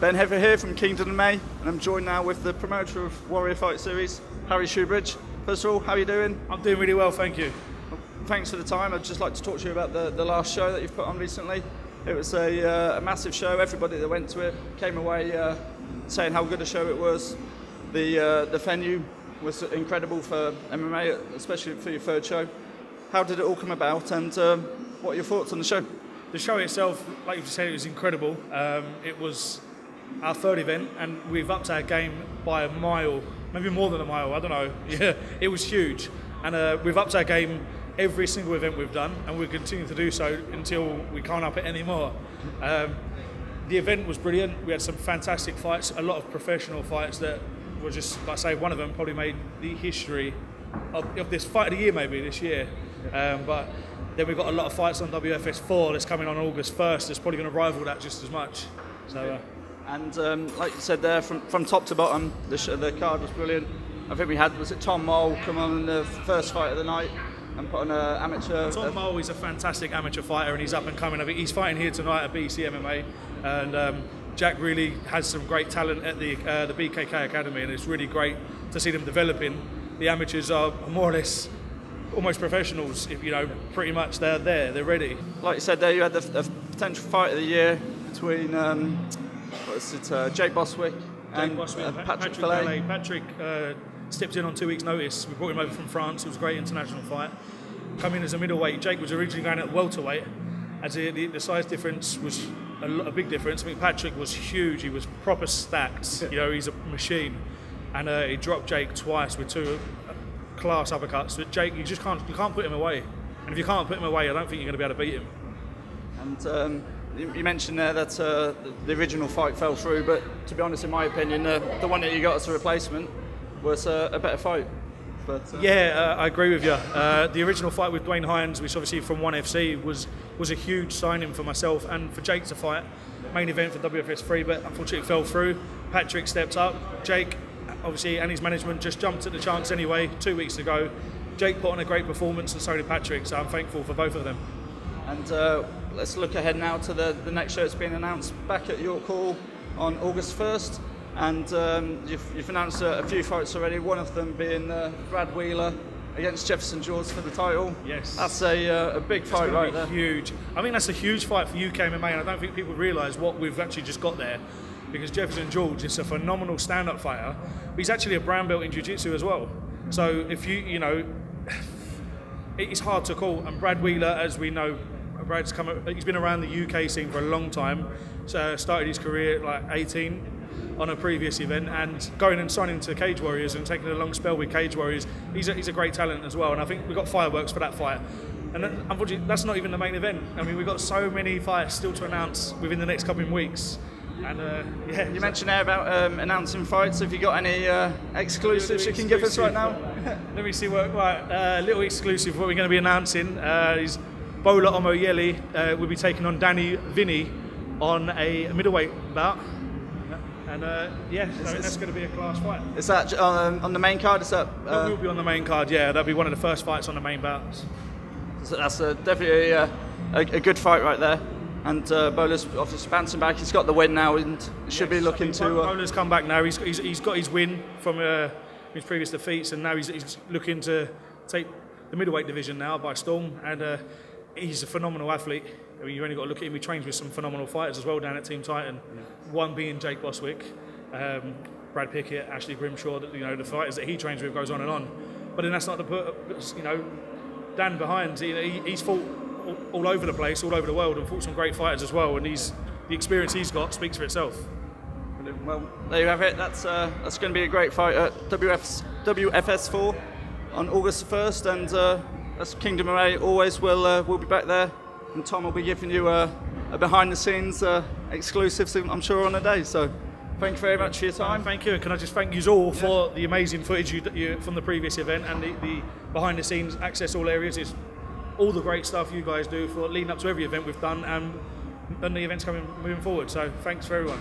Ben Heather here from Kingdom of May, and I'm joined now with the promoter of Warrior Fight Series, Shoebridge. First of all, how are you doing? I'm doing really well, thank you. Thanks for the time. I'd just like to talk to you about the last show that you've put on recently. It was a massive show. Everybody that went to it came away saying how good a show it was. The venue was incredible for MMA, especially for your third show. How did it all come about, and what are your thoughts on the show? The show itself, like you said, it was incredible. It was our third event, and we've upped our game by a mile, maybe more than a mile, I don't know. Yeah, it was huge. And we've upped our game every single event we've done, and we'll continue to do so until we can't up it anymore. The event was brilliant. We had some fantastic fights, a lot of professional fights that were just, like I say, one of them probably made the history of this fight of the year, maybe this year. But then we've got a lot of fights on WFS 4 that's coming on August 1st. That's probably going to rival that just as much. So. And like you said there, from top to bottom, the card was brilliant. I think we had, was it Tom Mole come on in the first fight of the night and put on an amateur. Tom Mole is a fantastic amateur fighter, and he's up and coming. I think he's fighting here tonight at BC MMA, and Jack really has some great talent at the BKK Academy, and it's really great to see them developing. The amateurs are more or less almost professionals, pretty much they're there, they're ready. Like you said there, you had the potential fight of the year between Jake Boswick and Patrick Fillet. Patrick stepped in on 2 weeks' notice. We brought him over from France. It was a great international fight. Coming as a middleweight, Jake was originally going at welterweight, as the size difference was a big difference. I think Patrick was huge. He was proper stacked. He's a machine, and he dropped Jake twice with two class uppercuts. But Jake, you can't put him away. And if you can't put him away, I don't think you're going to be able to beat him. And you mentioned there that the original fight fell through, but to be honest, in my opinion, the one that you got as a replacement was a better fight. But, I agree with you. The original fight with Dwayne Hines, which obviously from 1FC, was a huge signing for myself and for Jake to fight. Main event for WFS 3, but unfortunately it fell through. Patrick stepped up. Jake, obviously, and his management just jumped at the chance anyway 2 weeks ago. Jake put on a great performance, and so did Patrick, so I'm thankful for both of them. And let's look ahead now to the next show that's been announced back at York Hall on August 1st. And you've announced a few fights already, one of them being Brad Wheeler against Jefferson George for the title. Yes. That's a big fight right there. Huge. I think that's a huge fight for UK MMA, and I don't think people realise what we've actually just got there, because Jefferson George is a phenomenal stand-up fighter, but he's actually a brown belt in jiu-jitsu as well. So if it's hard to call. And Brad Wheeler, as we know, he's been around the UK scene for a long time. So started his career at like 18 on a previous event, and going and signing to Cage Warriors and taking a long spell with Cage Warriors. He's a great talent as well, and I think we've got fireworks for that fight. And unfortunately, that's not even the main event. I mean, we've got so many fights still to announce within the next couple of weeks. And you mentioned there about announcing fights. Have you got any exclusives you can give us right now? Let me see a little exclusive. What we're going to be announcing is Bola Omoyele will be taking on Danny Vinny on a middleweight bout. And that's going to be a class fight. Is that on the main card? It will be on the main card, yeah. That'll be one of the first fights on the main bouts. So that's definitely a good fight right there. And Bola's obviously bouncing back. He's got the win now, and should be looking to. Bola's come back now. He's got his win from his previous defeats, and now he's looking to take the middleweight division now by storm. And he's a phenomenal athlete. I mean, you only got to look at him. He trains with some phenomenal fighters as well down at Team Titan. Yeah. One being Jake Boswick, Brad Pickett, Ashley Grimshaw. The fighters that he trains with goes on and on. But then that's not to put Dan behind. He's fought all over the place, all over the world, and fought some great fighters as well. And the experience he's got speaks for itself. Well, there you have it. That's going to be a great fight at WFS 4 on August 1st, and that's Kingdom of May. Always we'll be back there, and Tom will be giving you a behind-the-scenes exclusive, I'm sure, on the day. So, thank you very much for your time. Thank you. Can I just thank you all for the amazing footage you from the previous event, and the behind-the-scenes access all areas. It's all the great stuff you guys do for leading up to every event we've done, and the events moving forward. So, thanks for everyone.